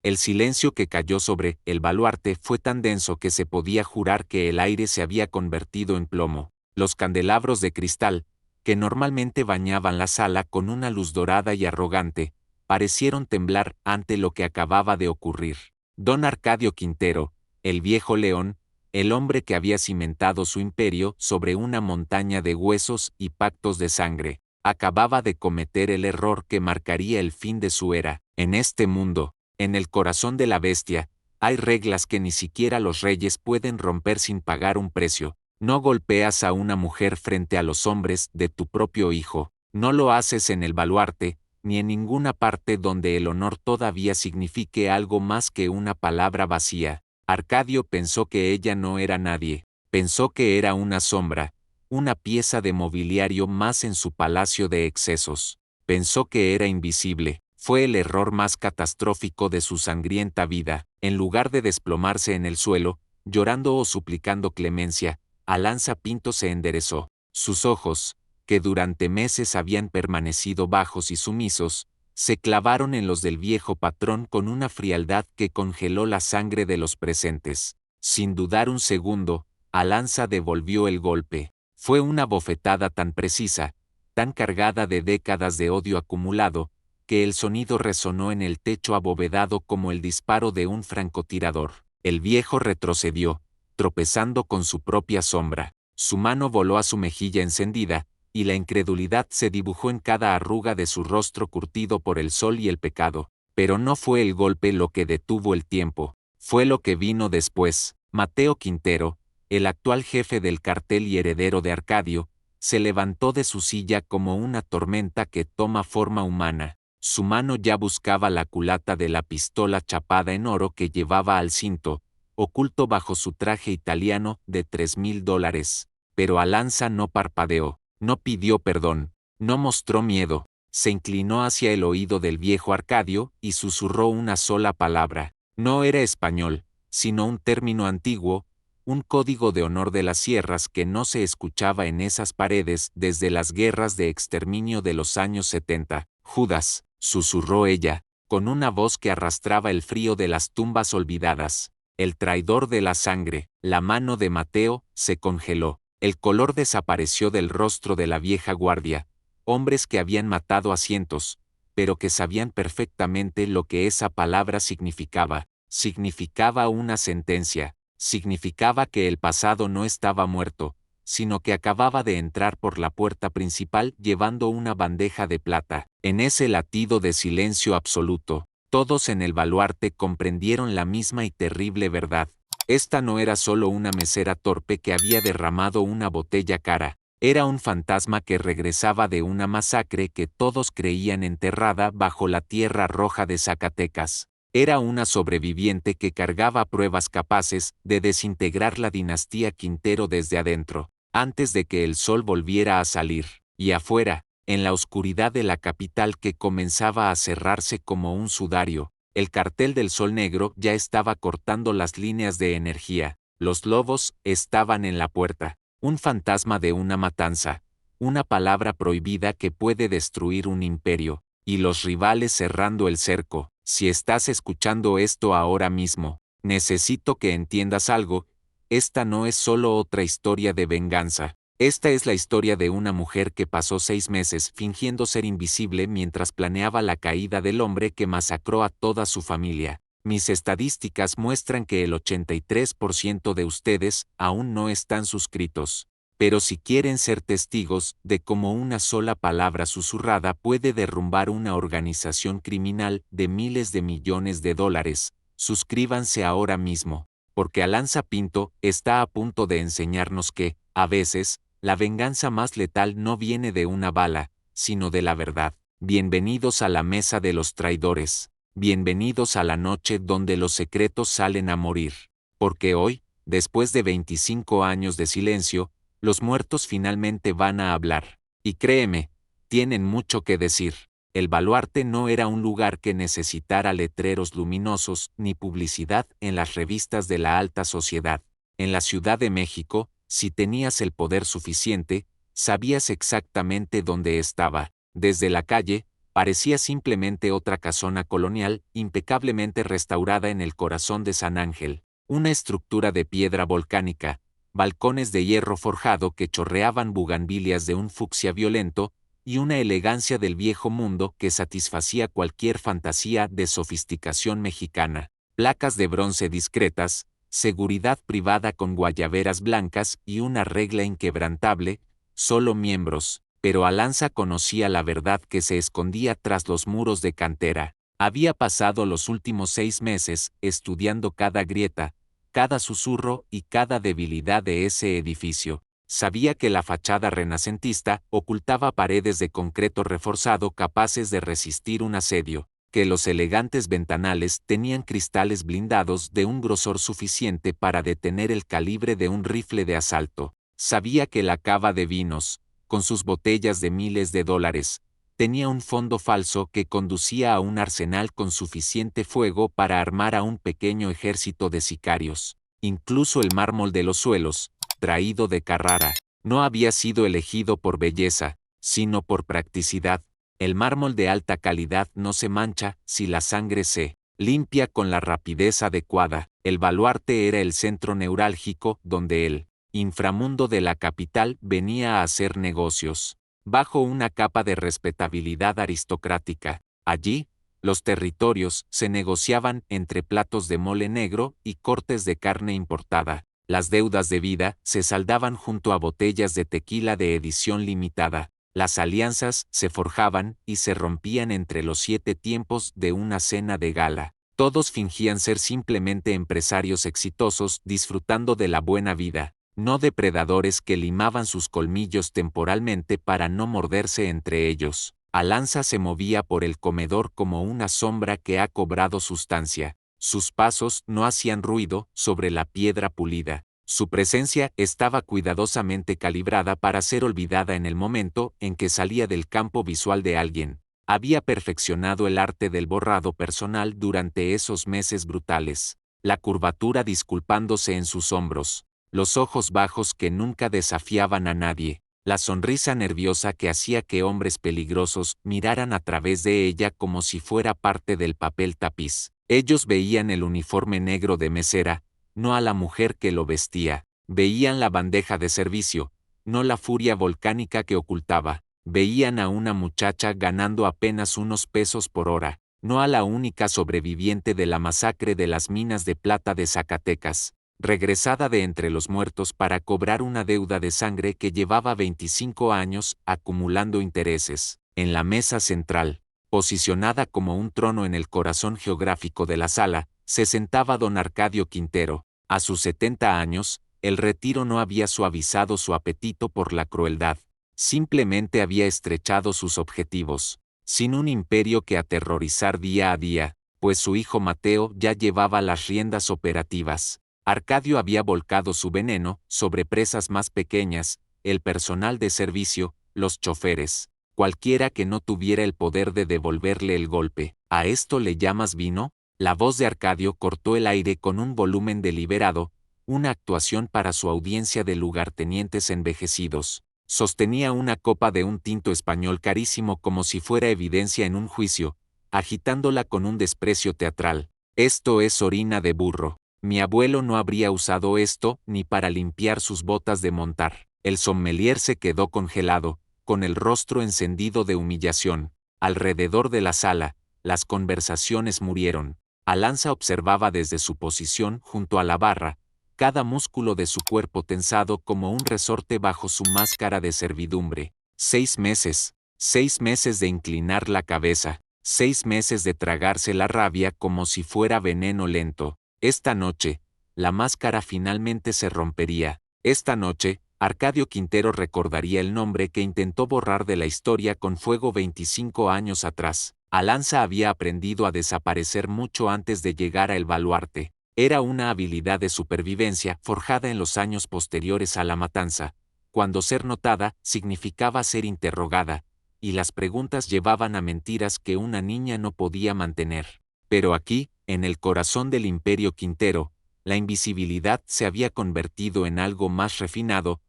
El silencio que cayó sobre el baluarte fue tan denso que se podía jurar que el aire se había convertido en plomo. Los candelabros de cristal, que normalmente bañaban la sala con una luz dorada y arrogante, parecieron temblar ante lo que acababa de ocurrir. Don Arcadio Quintero, el viejo león, el hombre que había cimentado su imperio sobre una montaña de huesos y pactos de sangre, acababa de cometer el error que marcaría el fin de su era. En este mundo, en el corazón de la bestia, hay reglas que ni siquiera los reyes pueden romper sin pagar un precio. No golpeas a una mujer frente a los hombres de tu propio hijo, no lo haces en el baluarte, ni en ninguna parte donde el honor todavía signifique algo más que una palabra vacía. Arcadio pensó que ella no era nadie, pensó que era una sombra, una pieza de mobiliario más en su palacio de excesos. Pensó que era invisible. Fue el error más catastrófico de su sangrienta vida. En lugar de desplomarse en el suelo, llorando o suplicando clemencia, Alanza Pinto se enderezó. Sus ojos, que durante meses habían permanecido bajos y sumisos, se clavaron en los del viejo patrón con una frialdad que congeló la sangre de los presentes. Sin dudar un segundo, Alanza devolvió el golpe. Fue una bofetada tan precisa, tan cargada de décadas de odio acumulado, que el sonido resonó en el techo abovedado como el disparo de un francotirador. El viejo retrocedió, tropezando con su propia sombra. Su mano voló a su mejilla encendida, y la incredulidad se dibujó en cada arruga de su rostro curtido por el sol y el pecado. Pero no fue el golpe lo que detuvo el tiempo, fue lo que vino después. Mateo Quintero, el actual jefe del cartel y heredero de Arcadio, se levantó de su silla como una tormenta que toma forma humana. Su mano ya buscaba la culata de la pistola chapada en oro que llevaba al cinto, oculto bajo su traje italiano de $3,000. Pero Alanza no parpadeó, no pidió perdón, no mostró miedo, se inclinó hacia el oído del viejo Arcadio y susurró una sola palabra. No era español, sino un término antiguo, un código de honor de las sierras que no se escuchaba en esas paredes desde las guerras de exterminio de los años 70. Judas, susurró ella, con una voz que arrastraba el frío de las tumbas olvidadas. El traidor de la sangre. La mano de Mateo se congeló. El color desapareció del rostro de la vieja guardia. Hombres que habían matado a cientos, pero que sabían perfectamente lo que esa palabra significaba. Significaba una sentencia. Significaba que el pasado no estaba muerto, sino que acababa de entrar por la puerta principal llevando una bandeja de plata. En ese latido de silencio absoluto, todos en el baluarte comprendieron la misma y terrible verdad. Esta no era solo una mesera torpe que había derramado una botella cara, era un fantasma que regresaba de una masacre que todos creían enterrada bajo la tierra roja de Zacatecas. Era una sobreviviente que cargaba pruebas capaces de desintegrar la dinastía Quintero desde adentro, antes de que el sol volviera a salir. Y afuera, en la oscuridad de la capital que comenzaba a cerrarse como un sudario, el cartel del sol negro ya estaba cortando las líneas de energía. Los lobos estaban en la puerta. Un fantasma de una matanza, una palabra prohibida que puede destruir un imperio, y los rivales cerrando el cerco. Si estás escuchando esto ahora mismo, necesito que entiendas algo. Esta no es solo otra historia de venganza. Esta es la historia de una mujer que pasó 6 meses fingiendo ser invisible mientras planeaba la caída del hombre que masacró a toda su familia. Mis estadísticas muestran que el 83% de ustedes aún no están suscritos. Pero si quieren ser testigos de cómo una sola palabra susurrada puede derrumbar una organización criminal de miles de millones de dólares, suscríbanse ahora mismo, porque Alanza Pinto está a punto de enseñarnos que, a veces, la venganza más letal no viene de una bala, sino de la verdad. Bienvenidos a la mesa de los traidores. Bienvenidos a la noche donde los secretos salen a morir. Porque hoy, después de 25 años de silencio, los muertos finalmente van a hablar. Y créeme, tienen mucho que decir. El baluarte no era un lugar que necesitara letreros luminosos ni publicidad en las revistas de la alta sociedad. En la Ciudad de México, si tenías el poder suficiente, sabías exactamente dónde estaba. Desde la calle, Parecía simplemente otra casona colonial, impecablemente restaurada en el corazón de San Ángel. Una estructura de piedra volcánica, balcones de hierro forjado que chorreaban bugambilias de un fucsia violento, y una elegancia del viejo mundo que satisfacía cualquier fantasía de sofisticación mexicana. Placas de bronce discretas, seguridad privada con guayaberas blancas y una regla inquebrantable, solo miembros. Pero Alanza conocía la verdad que se escondía tras los muros de cantera. Había pasado los últimos 6 meses estudiando cada grieta, cada susurro y cada debilidad de ese edificio. Sabía que la fachada renacentista ocultaba paredes de concreto reforzado capaces de resistir un asedio, que los elegantes ventanales tenían cristales blindados de un grosor suficiente para detener el calibre de un rifle de asalto. Sabía que la cava de vinos, con sus botellas de miles de dólares, tenía un fondo falso que conducía a un arsenal con suficiente fuego para armar a un pequeño ejército de sicarios. Incluso el mármol de los suelos, traído de Carrara, no había sido elegido por belleza, sino por practicidad. El mármol de alta calidad no se mancha si la sangre se limpia con la rapidez adecuada. El baluarte era el centro neurálgico donde el inframundo de la capital venía a hacer negocios. Bajo una capa de respetabilidad aristocrática, allí, los territorios se negociaban entre platos de mole negro y cortes de carne importada. Las deudas de vida se saldaban junto a botellas de tequila de edición limitada. Las alianzas se forjaban y se rompían entre los 7 tiempos de una cena de gala. Todos fingían ser simplemente empresarios exitosos disfrutando de la buena vida, no depredadores que limaban sus colmillos temporalmente para no morderse entre ellos. Alanza se movía por el comedor como una sombra que ha cobrado sustancia. Sus pasos no hacían ruido sobre la piedra pulida. Su presencia estaba cuidadosamente calibrada para ser olvidada en el momento en que salía del campo visual de alguien. Había perfeccionado el arte del borrado personal durante esos meses brutales. La curvatura disculpándose en sus hombros, los ojos bajos que nunca desafiaban a nadie, la sonrisa nerviosa que hacía que hombres peligrosos miraran a través de ella como si fuera parte del papel tapiz. Ellos veían el uniforme negro de mesera, no a la mujer que lo vestía. Veían la bandeja de servicio, no la furia volcánica que ocultaba. Veían a una muchacha ganando apenas unos pesos por hora, no a la única sobreviviente de la masacre de las minas de plata de Zacatecas, regresada de entre los muertos para cobrar una deuda de sangre que llevaba 25 años acumulando intereses. En la mesa central, posicionada como un trono en el corazón geográfico de la sala, se sentaba don Arcadio Quintero. A sus 70 años, el retiro no había suavizado su apetito por la crueldad, simplemente había estrechado sus objetivos. Sin un imperio que aterrorizar día a día, pues su hijo Mateo ya llevaba las riendas operativas. Arcadio había volcado su veneno sobre presas más pequeñas, el personal de servicio, los choferes, cualquiera que no tuviera el poder de devolverle el golpe. ¿A esto le llamas vino? La voz de Arcadio cortó el aire con un volumen deliberado, una actuación para su audiencia de lugartenientes envejecidos. Sostenía una copa de un tinto español carísimo como si fuera evidencia en un juicio, agitándola con un desprecio teatral. Esto es orina de burro. Mi abuelo no habría usado esto ni para limpiar sus botas de montar. El sommelier se quedó congelado, con el rostro encendido de humillación. Alrededor de la sala, las conversaciones murieron. Alanza observaba desde su posición junto a la barra, cada músculo de su cuerpo tensado como un resorte bajo su máscara de servidumbre. 6 meses, 6 meses de inclinar la cabeza, 6 meses de tragarse la rabia como si fuera veneno lento. Esta noche, la máscara finalmente se rompería. Esta noche, Arcadio Quintero recordaría el nombre que intentó borrar de la historia con fuego 25 años atrás. Alanza había aprendido a desaparecer mucho antes de llegar a El Baluarte. Era una habilidad de supervivencia forjada en los años posteriores a la matanza, cuando ser notada significaba ser interrogada, y las preguntas llevaban a mentiras que una niña no podía mantener. Pero aquí, en el corazón del Imperio Quintero, la invisibilidad se había convertido en algo más refinado,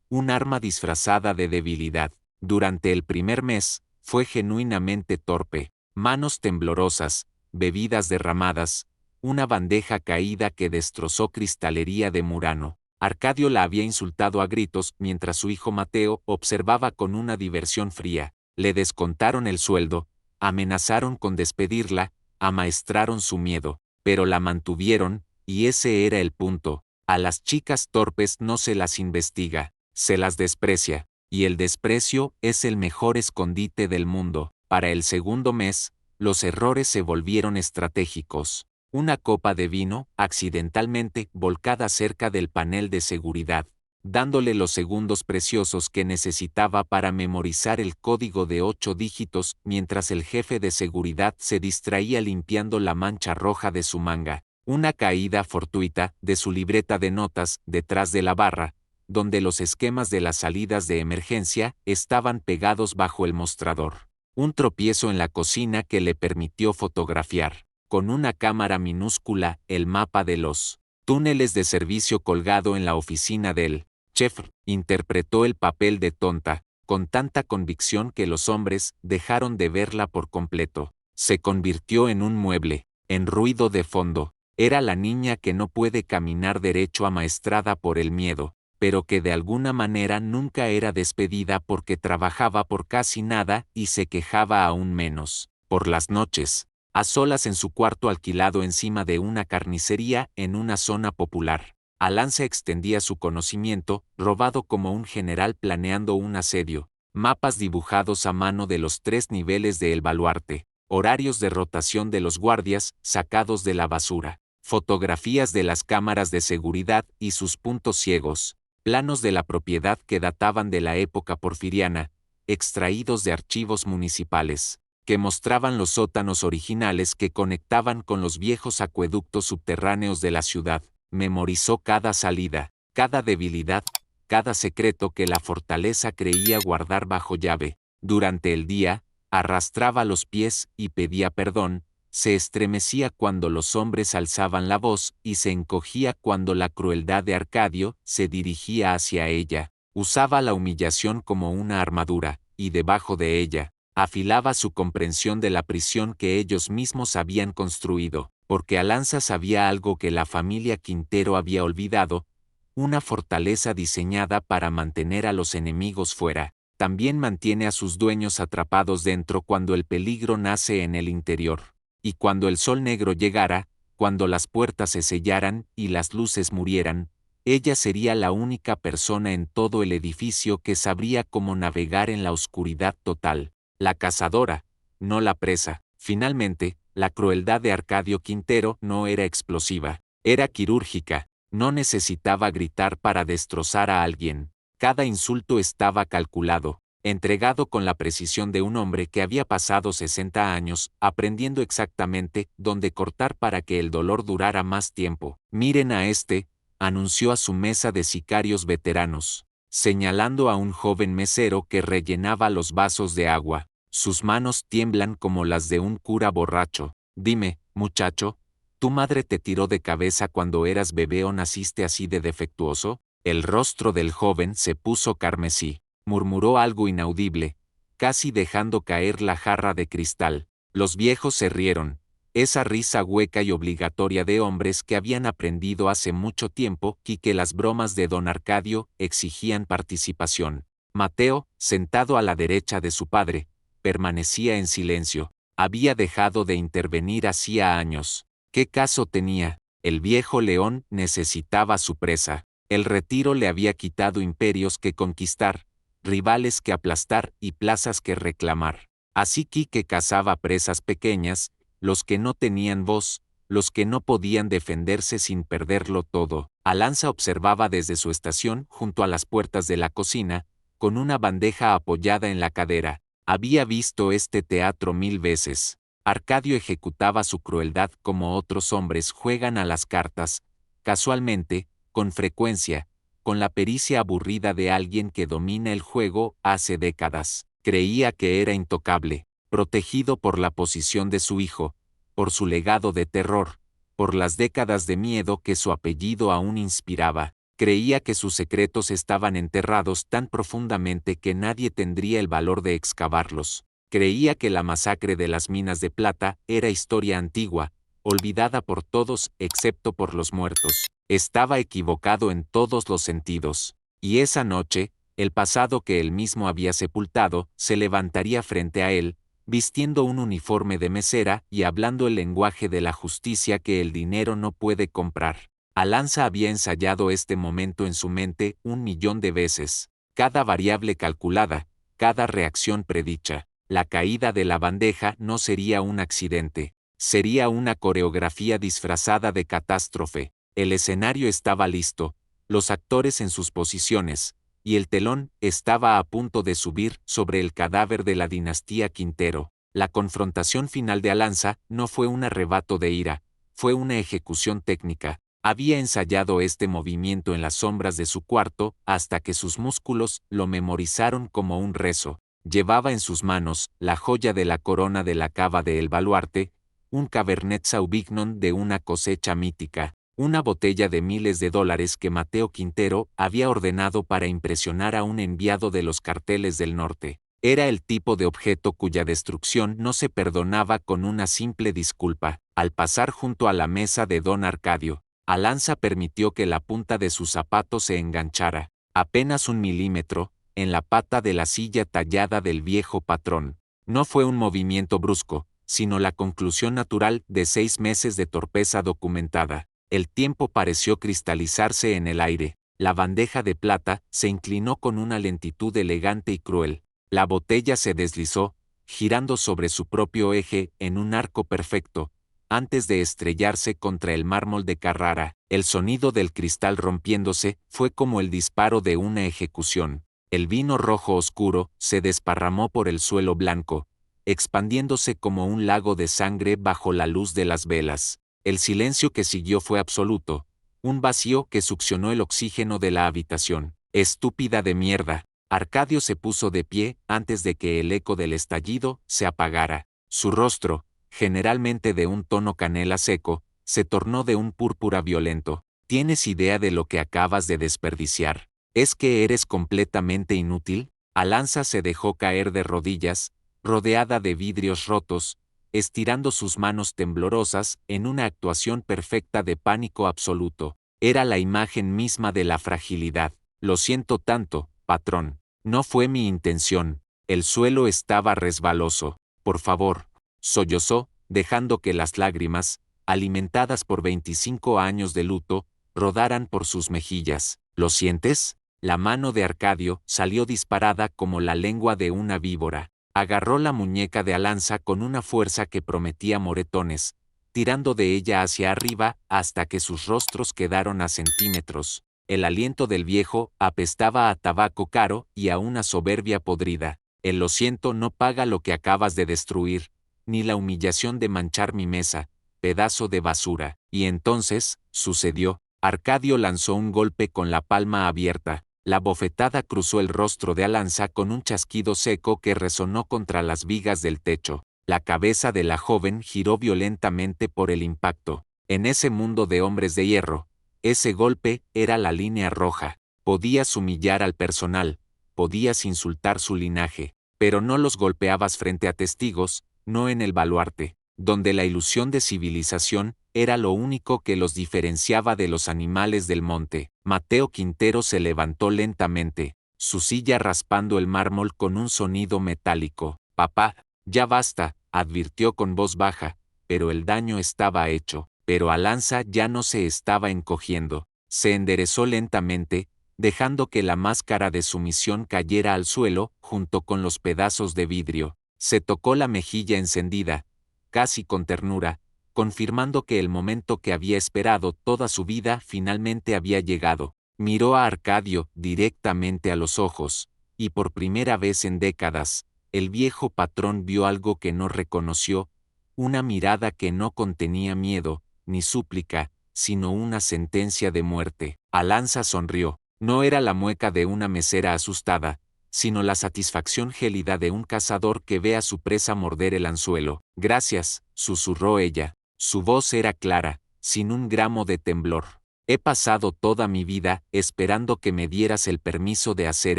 un arma disfrazada de debilidad. Durante el primer mes, fue genuinamente torpe. Manos temblorosas, bebidas derramadas, una bandeja caída que destrozó cristalería de Murano. Arcadio la había insultado a gritos mientras su hijo Mateo observaba con una diversión fría. Le descontaron el sueldo, amenazaron con despedirla, amaestraron su miedo, pero la mantuvieron, y ese era el punto. A las chicas torpes no se las investiga, se las desprecia, y el desprecio es el mejor escondite del mundo. Para el segundo mes, los errores se volvieron estratégicos. Una copa de vino, accidentalmente volcada cerca del panel de seguridad, dándole los segundos preciosos que necesitaba para memorizar el código de 8 dígitos mientras el jefe de seguridad se distraía limpiando la mancha roja de su manga. Una caída fortuita de su libreta de notas detrás de la barra, donde los esquemas de las salidas de emergencia estaban pegados bajo el mostrador. Un tropiezo en la cocina que le permitió fotografiar, con una cámara minúscula, el mapa de los túneles de servicio colgado en la oficina del chef. Interpretó el papel de tonta, con tanta convicción que los hombres dejaron de verla por completo. Se convirtió en un mueble, en ruido de fondo. Era la niña que no puede caminar derecho amaestrada por el miedo, pero que de alguna manera nunca era despedida porque trabajaba por casi nada y se quejaba aún menos. Por las noches, a solas en su cuarto alquilado encima de una carnicería en una zona popular, Alanza extendía su conocimiento, robado como un general planeando un asedio, mapas dibujados a mano de los 3 niveles de El Baluarte, horarios de rotación de los guardias sacados de la basura, fotografías de las cámaras de seguridad y sus puntos ciegos, planos de la propiedad que databan de la época porfiriana, extraídos de archivos municipales, que mostraban los sótanos originales que conectaban con los viejos acueductos subterráneos de la ciudad. Memorizó cada salida, cada debilidad, cada secreto que la fortaleza creía guardar bajo llave. Durante el día, arrastraba los pies y pedía perdón, se estremecía cuando los hombres alzaban la voz y se encogía cuando la crueldad de Arcadio se dirigía hacia ella. Usaba la humillación como una armadura, y debajo de ella, afilaba su comprensión de la prisión que ellos mismos habían construido, porque Alanza sabía algo que la familia Quintero había olvidado, una fortaleza diseñada para mantener a los enemigos fuera, también mantiene a sus dueños atrapados dentro cuando el peligro nace en el interior. Y cuando el sol negro llegara, cuando las puertas se sellaran y las luces murieran, ella sería la única persona en todo el edificio que sabría cómo navegar en la oscuridad total. La cazadora, no la presa. Finalmente, la crueldad de Arcadio Quintero no era explosiva, era quirúrgica, no necesitaba gritar para destrozar a alguien. Cada insulto estaba calculado, entregado con la precisión de un hombre que había pasado 60 años, aprendiendo exactamente dónde cortar para que el dolor durara más tiempo. Miren a este, anunció a su mesa de sicarios veteranos, señalando a un joven mesero que rellenaba los vasos de agua. Sus manos tiemblan como las de un cura borracho. Dime, muchacho, ¿tu madre te tiró de cabeza cuando eras bebé o naciste así de defectuoso? El rostro del joven se puso carmesí. Murmuró algo inaudible, casi dejando caer la jarra de cristal. Los viejos se rieron. Esa risa hueca y obligatoria de hombres que habían aprendido hace mucho tiempo y que las bromas de don Arcadio exigían participación. Mateo, sentado a la derecha de su padre, permanecía en silencio. Había dejado de intervenir hacía años. ¿Qué caso tenía? El viejo león necesitaba su presa. El retiro le había quitado imperios que conquistar, rivales que aplastar y plazas que reclamar. Así que cazaba presas pequeñas, los que no tenían voz, los que no podían defenderse sin perderlo todo. Alanza observaba desde su estación junto a las puertas de la cocina, con una bandeja apoyada en la cadera. Había visto este teatro 1000 veces. Arcadio ejecutaba su crueldad como otros hombres juegan a las cartas, casualmente, con frecuencia, con la pericia aburrida de alguien que domina el juego hace décadas. Creía que era intocable, protegido por la posición de su hijo, por su legado de terror, por las décadas de miedo que su apellido aún inspiraba. Creía que sus secretos estaban enterrados tan profundamente que nadie tendría el valor de excavarlos. Creía que la masacre de las minas de plata era historia antigua, olvidada por todos excepto por los muertos. Estaba equivocado en todos los sentidos. Y esa noche, el pasado que él mismo había sepultado, se levantaría frente a él, vistiendo un uniforme de mesera y hablando el lenguaje de la justicia que el dinero no puede comprar. Alanza había ensayado este momento en su mente 1.000.000 de veces, cada variable calculada, cada reacción predicha. La caída de la bandeja no sería un accidente, sería una coreografía disfrazada de catástrofe. El escenario estaba listo, los actores en sus posiciones, y el telón estaba a punto de subir sobre el cadáver de la dinastía Quintero. La confrontación final de Alanza no fue un arrebato de ira, fue una ejecución técnica. Había ensayado este movimiento en las sombras de su cuarto hasta que sus músculos lo memorizaron como un rezo. Llevaba en sus manos la joya de la corona de la cava de El Baluarte, un Cabernet Sauvignon de una cosecha mítica, una botella de miles de dólares que Mateo Quintero había ordenado para impresionar a un enviado de los carteles del norte. Era el tipo de objeto cuya destrucción no se perdonaba con una simple disculpa. Al pasar junto a la mesa de don Arcadio, Alanza permitió que la punta de su zapato se enganchara, apenas 1 milímetro, en la pata de la silla tallada del viejo patrón. No fue un movimiento brusco, sino la conclusión natural de 6 meses de torpeza documentada. El tiempo pareció cristalizarse en el aire. La bandeja de plata se inclinó con una lentitud elegante y cruel. La botella se deslizó, girando sobre su propio eje en un arco perfecto, antes de estrellarse contra el mármol de Carrara. El sonido del cristal rompiéndose fue como el disparo de una ejecución. El vino rojo oscuro se desparramó por el suelo blanco, expandiéndose como un lago de sangre bajo la luz de las velas. El silencio que siguió fue absoluto, un vacío que succionó el oxígeno de la habitación. Estúpida de mierda. Arcadio se puso de pie antes de que el eco del estallido se apagara. Su rostro, generalmente de un tono canela seco, se tornó de un púrpura violento. ¿Tienes idea de lo que acabas de desperdiciar? ¿Es que eres completamente inútil? Alanza se dejó caer de rodillas, rodeada de vidrios rotos, estirando sus manos temblorosas en una actuación perfecta de pánico absoluto. Era la imagen misma de la fragilidad. Lo siento tanto, patrón. No fue mi intención. El suelo estaba resbaloso. Por favor, sollozó, dejando que las lágrimas, alimentadas por 25 años de luto, rodaran por sus mejillas. ¿Lo sientes? La mano de Arcadio salió disparada como la lengua de una víbora. Agarró la muñeca de Alanza con una fuerza que prometía moretones, tirando de ella hacia arriba hasta que sus rostros quedaron a centímetros. El aliento del viejo apestaba a tabaco caro y a una soberbia podrida. El lo siento no paga lo que acabas de destruir, ni la humillación de manchar mi mesa, pedazo de basura. Y entonces, sucedió. Arcadio lanzó un golpe con la palma abierta. La bofetada cruzó el rostro de Alanza con un chasquido seco que resonó contra las vigas del techo. La cabeza de la joven giró violentamente por el impacto. En ese mundo de hombres de hierro, ese golpe era la línea roja. Podías humillar al personal, podías insultar su linaje, pero no los golpeabas frente a testigos, no en el baluarte, donde la ilusión de civilización era lo único que los diferenciaba de los animales del monte. Mateo Quintero se levantó lentamente, su silla raspando el mármol con un sonido metálico. Papá, ya basta, advirtió con voz baja, pero el daño estaba hecho. Pero Alanza ya no se estaba encogiendo, se enderezó lentamente, dejando que la máscara de sumisión cayera al suelo junto con los pedazos de vidrio. Se tocó la mejilla encendida, casi con ternura, confirmando que el momento que había esperado toda su vida finalmente había llegado. Miró a Arcadio directamente a los ojos, y por primera vez en décadas, el viejo patrón vio algo que no reconoció, una mirada que no contenía miedo, ni súplica, sino una sentencia de muerte. Alanza sonrió. No era la mueca de una mesera asustada, sino la satisfacción gélida de un cazador que ve a su presa morder el anzuelo. Gracias, susurró ella. Su voz era clara, sin un gramo de temblor. He pasado toda mi vida esperando que me dieras el permiso de hacer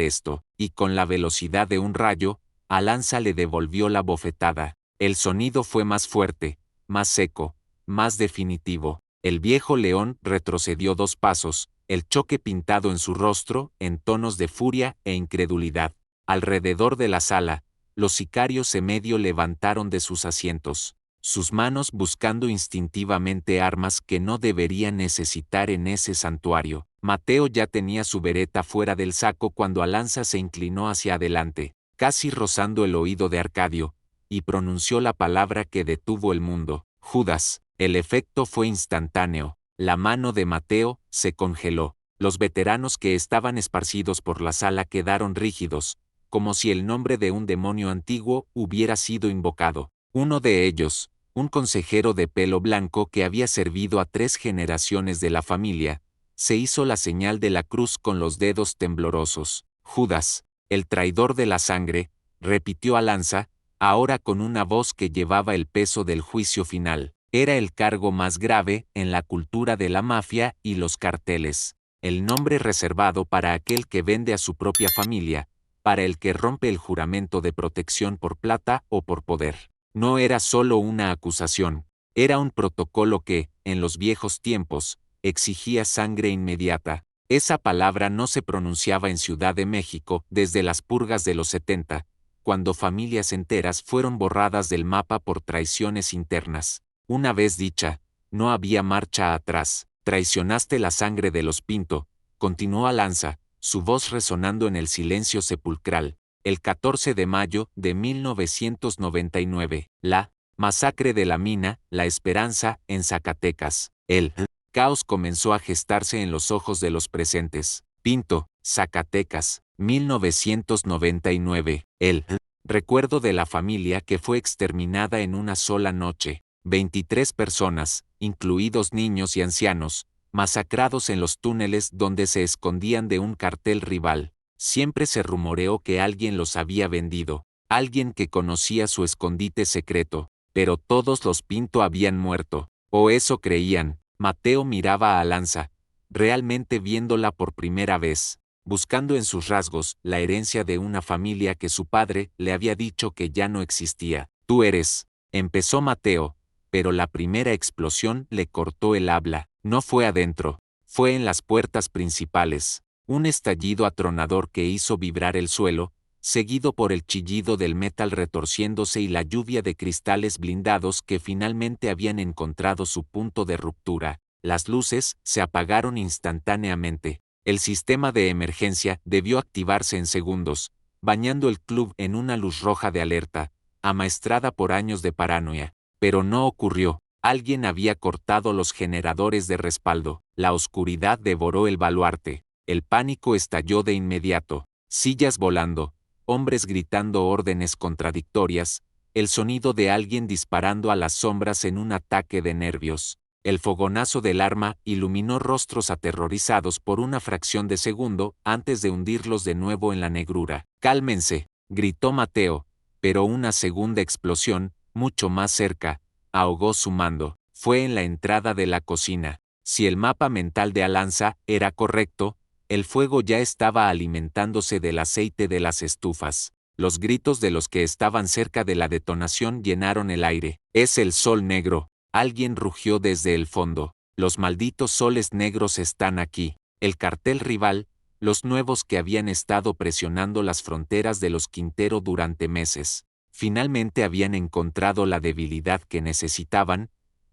esto, y con la velocidad de un rayo, Alanza le devolvió la bofetada. El sonido fue más fuerte, más seco, más definitivo. El viejo león retrocedió 2 pasos, el choque pintado en su rostro, en tonos de furia e incredulidad. Alrededor de la sala, los sicarios se medio levantaron de sus asientos, sus manos buscando instintivamente armas que no deberían necesitar en ese santuario. Mateo ya tenía su bereta fuera del saco cuando Alanza se inclinó hacia adelante, casi rozando el oído de Arcadio, y pronunció la palabra que detuvo el mundo: Judas. El efecto fue instantáneo. La mano de Mateo se congeló. Los veteranos que estaban esparcidos por la sala quedaron rígidos, como si el nombre de un demonio antiguo hubiera sido invocado. Uno de ellos, un consejero de pelo blanco que había servido a 3 generaciones de la familia, se hizo la señal de la cruz con los dedos temblorosos. Judas, el traidor de la sangre, repitió Alanza, ahora con una voz que llevaba el peso del juicio final. Era el cargo más grave en la cultura de la mafia y los carteles. El nombre reservado para aquel que vende a su propia familia, para el que rompe el juramento de protección por plata o por poder. No era solo una acusación, era un protocolo que, en los viejos tiempos, exigía sangre inmediata. Esa palabra no se pronunciaba en Ciudad de México desde las purgas de los 70, cuando familias enteras fueron borradas del mapa por traiciones internas. Una vez dicha, no había marcha atrás. Traicionaste la sangre de los Pinto, continuó Alanza, su voz resonando en el silencio sepulcral. El 14 de mayo de 1999, la masacre de la mina, La Esperanza, en Zacatecas. El caos comenzó a gestarse en los ojos de los presentes. Pinto, Zacatecas, 1999. El recuerdo de la familia que fue exterminada en una sola noche. 23 personas, incluidos niños y ancianos, masacrados en los túneles donde se escondían de un cartel rival. Siempre se rumoreó que alguien los había vendido, alguien que conocía su escondite secreto, pero todos los Pinto habían muerto, o eso creían. Mateo miraba a Alanza, realmente viéndola por primera vez, buscando en sus rasgos la herencia de una familia que su padre le había dicho que ya no existía. Tú eres, empezó Mateo, pero la primera explosión le cortó el habla. No fue adentro, fue en las puertas principales. Un estallido atronador que hizo vibrar el suelo, seguido por el chillido del metal retorciéndose y la lluvia de cristales blindados que finalmente habían encontrado su punto de ruptura. Las luces se apagaron instantáneamente. El sistema de emergencia debió activarse en segundos, bañando el club en una luz roja de alerta, amaestrada por años de paranoia. Pero no ocurrió. Alguien había cortado los generadores de respaldo. La oscuridad devoró el baluarte. El pánico estalló de inmediato. Sillas volando, hombres gritando órdenes contradictorias, el sonido de alguien disparando a las sombras en un ataque de nervios. El fogonazo del arma iluminó rostros aterrorizados por una fracción de segundo antes de hundirlos de nuevo en la negrura. «Cálmense», gritó Mateo, pero una segunda explosión, mucho más cerca, ahogó su mando. Fue en la entrada de la cocina. Si el mapa mental de Alanza era correcto, el fuego ya estaba alimentándose del aceite de las estufas. Los gritos de los que estaban cerca de la detonación llenaron el aire. «Es el sol negro», alguien rugió desde el fondo. «Los malditos soles negros están aquí». El cartel rival, los nuevos que habían estado presionando las fronteras de los Quintero durante meses, finalmente habían encontrado la debilidad que necesitaban,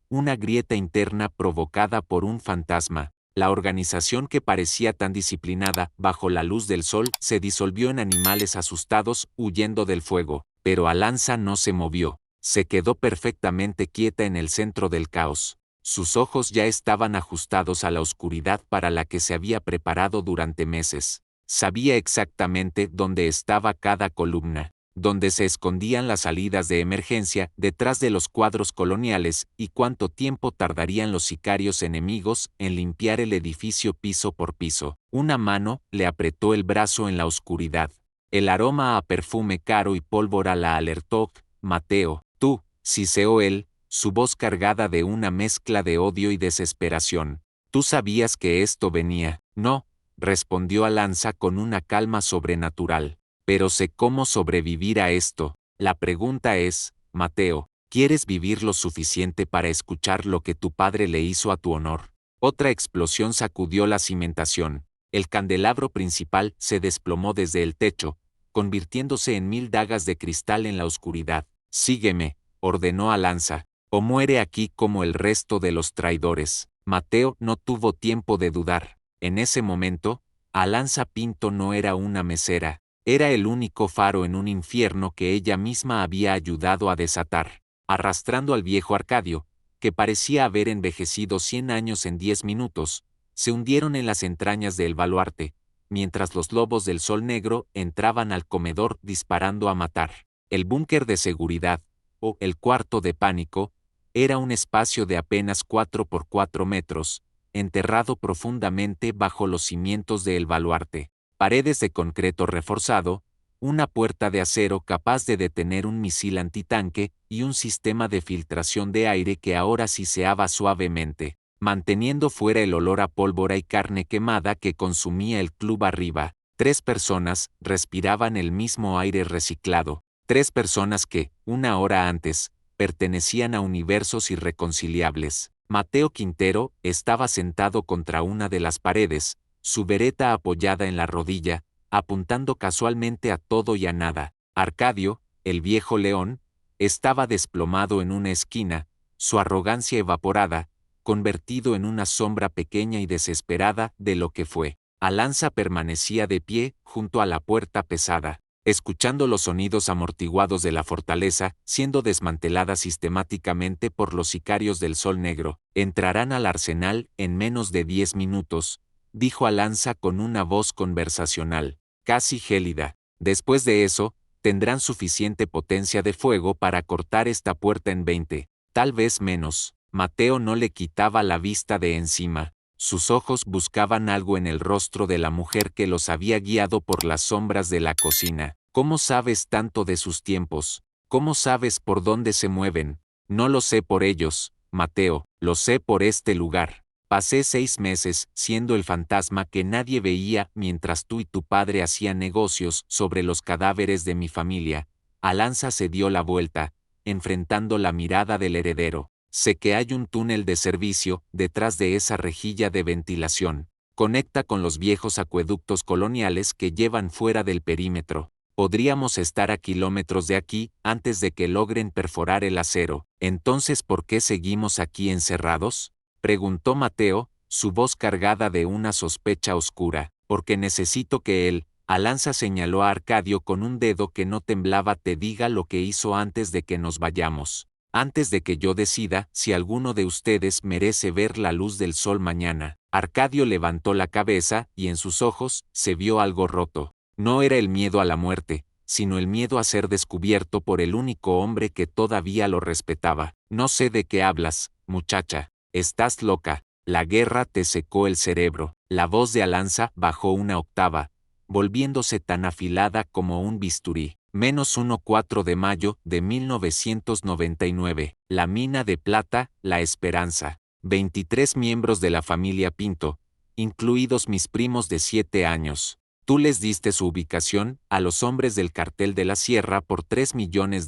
una grieta interna provocada por un fantasma. La organización que parecía tan disciplinada bajo la luz del sol se disolvió en animales asustados huyendo del fuego, pero Alanza no se movió, se quedó perfectamente quieta en el centro del caos. Sus ojos ya estaban ajustados a la oscuridad para la que se había preparado durante meses. Sabía exactamente dónde estaba cada columna, donde se escondían las salidas de emergencia detrás de los cuadros coloniales y cuánto tiempo tardarían los sicarios enemigos en limpiar el edificio piso por piso. Una mano le apretó el brazo en la oscuridad. El aroma a perfume caro y pólvora la alertó. «Mateo, tú», siseó él, su voz cargada de una mezcla de odio y desesperación. «¿Tú sabías que esto venía?» «No», respondió Alanza con una calma sobrenatural. pero sé cómo sobrevivir a esto. La pregunta es, Mateo, ¿quieres vivir lo suficiente para escuchar lo que tu padre le hizo a tu honor? Otra explosión sacudió la cimentación. El candelabro principal se desplomó desde el techo, convirtiéndose en 1000 dagas de cristal en la oscuridad. Sígueme, ordenó Alanza, o muere aquí como el resto de los traidores. Mateo no tuvo tiempo de dudar. En ese momento, Alanza Pinto no era una mesera, era el único faro en un infierno que ella misma había ayudado a desatar. Arrastrando al viejo Arcadio, que parecía haber envejecido 100 años en 10 minutos, se hundieron en las entrañas del baluarte, mientras los lobos del sol negro entraban al comedor disparando a matar. El búnker de seguridad, o el cuarto de pánico, era un espacio de apenas 4 por 4 metros, enterrado profundamente bajo los cimientos del baluarte. Paredes de concreto reforzado, una puerta de acero capaz de detener un misil antitanque y un sistema de filtración de aire que ahora siseaba suavemente, manteniendo fuera el olor a pólvora y carne quemada que consumía el club arriba. 3 personas respiraban el mismo aire reciclado, 3 personas que, una hora antes, pertenecían a universos irreconciliables. Mateo Quintero estaba sentado contra una de las paredes, su bereta apoyada en la rodilla, apuntando casualmente a todo y a nada. Arcadio, el viejo león, estaba desplomado en una esquina, su arrogancia evaporada, convertido en una sombra pequeña y desesperada de lo que fue. Alanza permanecía de pie junto a la puerta pesada, escuchando los sonidos amortiguados de la fortaleza siendo desmantelada sistemáticamente por los sicarios del Sol Negro. Entrarán al arsenal en menos de 10 minutos, dijo Alanza con una voz conversacional, casi gélida. Después de eso, tendrán suficiente potencia de fuego para cortar esta puerta en 20, tal vez menos. Mateo no le quitaba la vista de encima. Sus ojos buscaban algo en el rostro de la mujer que los había guiado por las sombras de la cocina. ¿Cómo sabes tanto de sus tiempos? ¿Cómo sabes por dónde se mueven? No lo sé por ellos, Mateo, lo sé por este lugar. Pasé 6 meses siendo el fantasma que nadie veía mientras tú y tu padre hacían negocios sobre los cadáveres de mi familia. Alanza se dio la vuelta, enfrentando la mirada del heredero. Sé que hay un túnel de servicio detrás de esa rejilla de ventilación. Conecta con los viejos acueductos coloniales que llevan fuera del perímetro. Podríamos estar a kilómetros de aquí antes de que logren perforar el acero. Entonces, ¿por qué seguimos aquí encerrados? Preguntó Mateo, su voz cargada de una sospecha oscura. Porque necesito que él, Alanza señaló a Arcadio con un dedo que no temblaba, te diga lo que hizo antes de que nos vayamos. Antes de que yo decida si alguno de ustedes merece ver la luz del sol mañana. Arcadio levantó la cabeza y en sus ojos se vio algo roto. No era el miedo a la muerte, sino el miedo a ser descubierto por el único hombre que todavía lo respetaba. No sé de qué hablas, muchacha. Estás loca. La guerra te secó el cerebro. La voz de Alanza bajó una octava, volviéndose tan afilada como un bisturí. -4 de mayo de 1999. La mina de plata, La Esperanza. 23 miembros de la familia Pinto, incluidos mis primos de 7 años. Tú les diste su ubicación a los hombres del cartel de la Sierra por $3 millones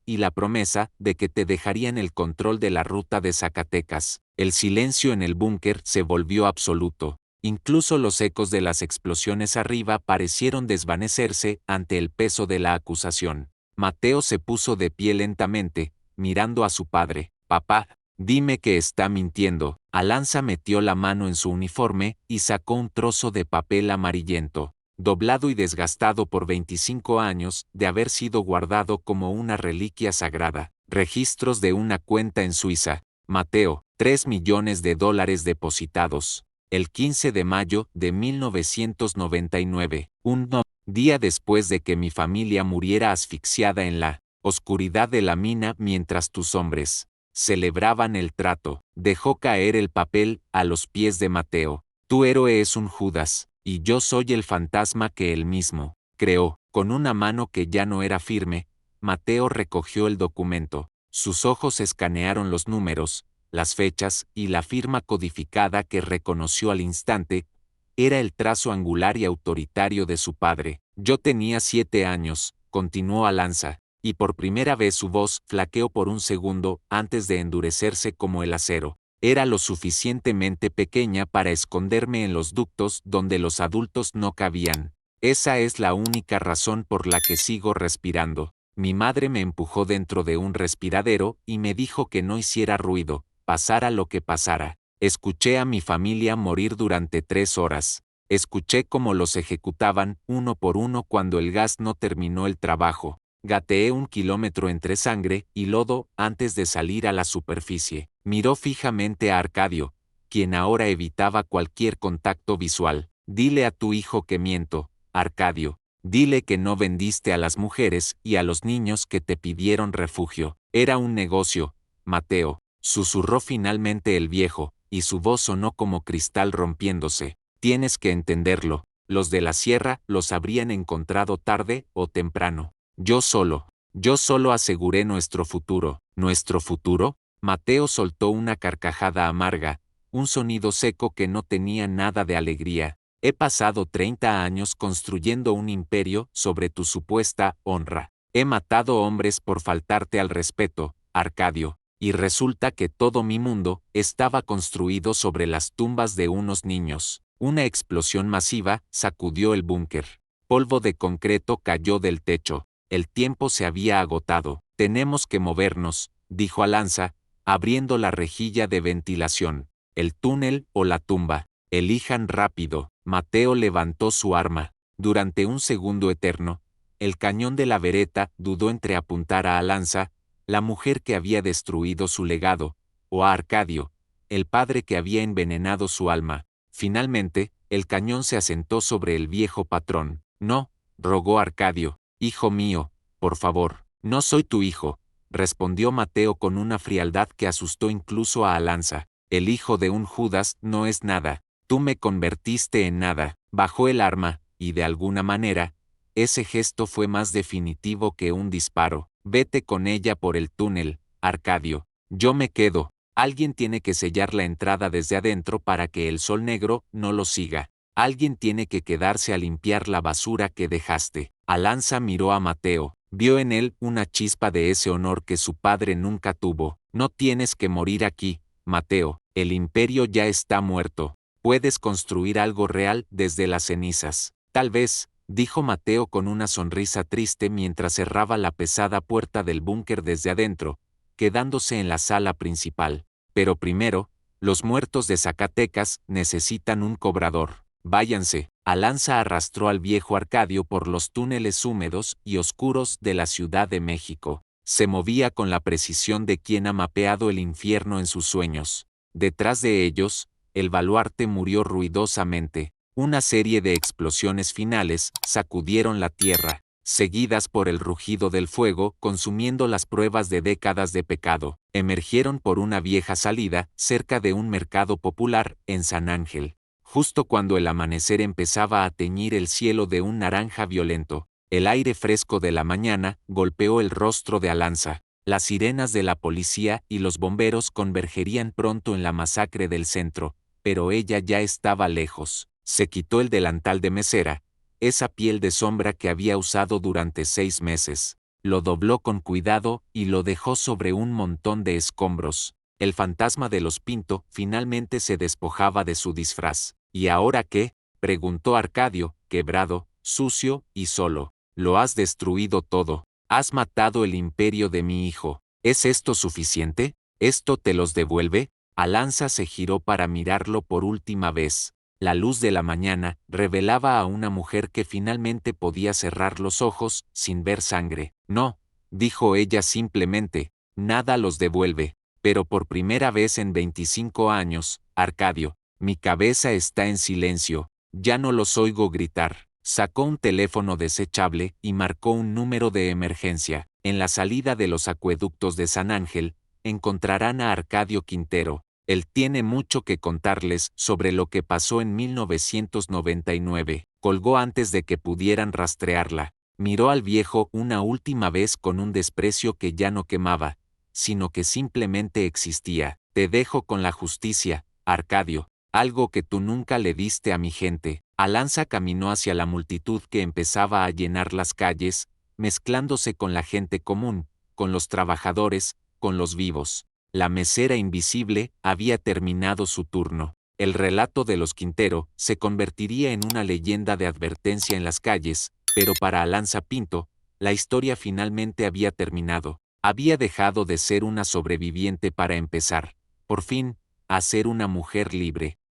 y la promesa de que te dejarían el control de la ruta de Zacatecas. El silencio en el búnker se volvió absoluto. Incluso los ecos de las explosiones arriba parecieron desvanecerse ante el peso de la acusación. Mateo se puso de pie lentamente, mirando a su padre. Papá, dime que está mintiendo. Alanza metió la mano en su uniforme y sacó un trozo de papel amarillento, doblado y desgastado por 25 años de haber sido guardado como una reliquia sagrada. Registros de una cuenta en Suiza. Mateo, $3 millones depositados. El 15 de mayo de 1999, día después de que mi familia muriera asfixiada en la oscuridad de la mina mientras tus hombres celebraban el trato. Dejó caer el papel a los pies de Mateo. Tu héroe es un Judas, y yo soy el fantasma que él mismo creó. Con una mano que ya no era firme, Mateo recogió el documento. Sus ojos escanearon los números, las fechas y la firma codificada que reconoció al instante. Era el trazo angular y autoritario de su padre. Yo tenía 7 años, continuó Alanza, y por primera vez su voz flaqueó por un segundo antes de endurecerse como el acero. Era lo suficientemente pequeña para esconderme en los ductos donde los adultos no cabían. Esa es la única razón por la que sigo respirando. Mi madre me empujó dentro de un respiradero y me dijo que no hiciera ruido, pasara lo que pasara. Escuché a mi familia morir durante 3 horas. Escuché cómo los ejecutaban uno por uno cuando el gas no terminó el trabajo. Gateé 1 kilómetro entre sangre y lodo antes de salir a la superficie. Miró fijamente a Arcadio, quien ahora evitaba cualquier contacto visual. Dile a tu hijo que miento, Arcadio. Dile que no vendiste a las mujeres y a los niños que te pidieron refugio. Era un negocio, Mateo, susurró finalmente el viejo, y su voz sonó como cristal rompiéndose. Tienes que entenderlo, los de la sierra los habrían encontrado tarde o temprano. Yo solo aseguré nuestro futuro. ¿Nuestro futuro? Mateo soltó una carcajada amarga, un sonido seco que no tenía nada de alegría. He pasado 30 años construyendo un imperio sobre tu supuesta honra. He matado hombres por faltarte al respeto, Arcadio, y resulta que todo mi mundo estaba construido sobre las tumbas de unos niños. Una explosión masiva sacudió el búnker. Polvo de concreto cayó del techo. El tiempo se había agotado. Tenemos que movernos, dijo Alanza, abriendo la rejilla de ventilación. El túnel o la tumba. Elijan rápido. Mateo levantó su arma. Durante un segundo eterno, el cañón de la vereta dudó entre apuntar a Alanza, la mujer que había destruido su legado, o a Arcadio, el padre que había envenenado su alma. Finalmente, el cañón se asentó sobre el viejo patrón. No, rogó Arcadio. Hijo mío, por favor. No soy tu hijo, respondió Mateo con una frialdad que asustó incluso a Alanza. El hijo de un Judas no es nada. Tú me convertiste en nada. Bajó el arma, y de alguna manera, ese gesto fue más definitivo que un disparo. Vete con ella por el túnel, Arcadio. Yo me quedo. Alguien tiene que sellar la entrada desde adentro para que el sol negro no lo siga. Alguien tiene que quedarse a limpiar la basura que dejaste. Alanza miró a Mateo. Vio en él una chispa de ese honor que su padre nunca tuvo. No tienes que morir aquí, Mateo. El imperio ya está muerto. Puedes construir algo real desde las cenizas. Tal vez, dijo Mateo con una sonrisa triste mientras cerraba la pesada puerta del búnker desde adentro, quedándose en la sala principal. Pero primero, los muertos de Zacatecas necesitan un cobrador. Váyanse. Alanza arrastró al viejo Arcadio por los túneles húmedos y oscuros de la Ciudad de México. Se movía con la precisión de quien ha mapeado el infierno en sus sueños. Detrás de ellos, el baluarte murió ruidosamente. Una serie de explosiones finales sacudieron la tierra, seguidas por el rugido del fuego consumiendo las pruebas de décadas de pecado. Emergieron por una vieja salida cerca de un mercado popular en San Ángel. Justo cuando el amanecer empezaba a teñir el cielo de un naranja violento, el aire fresco de la mañana golpeó el rostro de Alanza. Las sirenas de la policía y los bomberos convergerían pronto en la masacre del centro, pero ella ya estaba lejos. Se quitó el delantal de mesera, esa piel de sombra que había usado durante 6 meses. Lo dobló con cuidado y lo dejó sobre un montón de escombros. El fantasma de los Pinto finalmente se despojaba de su disfraz. ¿Y ahora qué?, preguntó Arcadio, quebrado, sucio y solo. Lo has destruido todo. Has matado el imperio de mi hijo. ¿Es esto suficiente? ¿Esto te los devuelve? Alanza se giró para mirarlo por última vez. La luz de la mañana revelaba a una mujer que finalmente podía cerrar los ojos sin ver sangre. No, dijo ella simplemente, nada los devuelve. Pero por primera vez en 25 años, Arcadio, mi cabeza está en silencio, ya no los oigo gritar. Sacó un teléfono desechable y marcó un número de emergencia. En la salida de los acueductos de San Ángel, encontrarán a Arcadio Quintero. Él tiene mucho que contarles sobre lo que pasó en 1999. Colgó antes de que pudieran rastrearla. Miró al viejo una última vez con un desprecio que ya no quemaba, sino que simplemente existía. Te dejo con la justicia, Arcadio, algo que tú nunca le diste a mi gente. Alanza caminó hacia la multitud que empezaba a llenar las calles, mezclándose con la gente común, con los trabajadores, con los vivos. La mesera invisible había terminado su turno. El relato de los Quintero se convertiría en una leyenda de advertencia en las calles, pero para Alanza Pinto, la historia finalmente había terminado. Había dejado de ser una sobreviviente para empezar, por fin, a ser una mujer libre.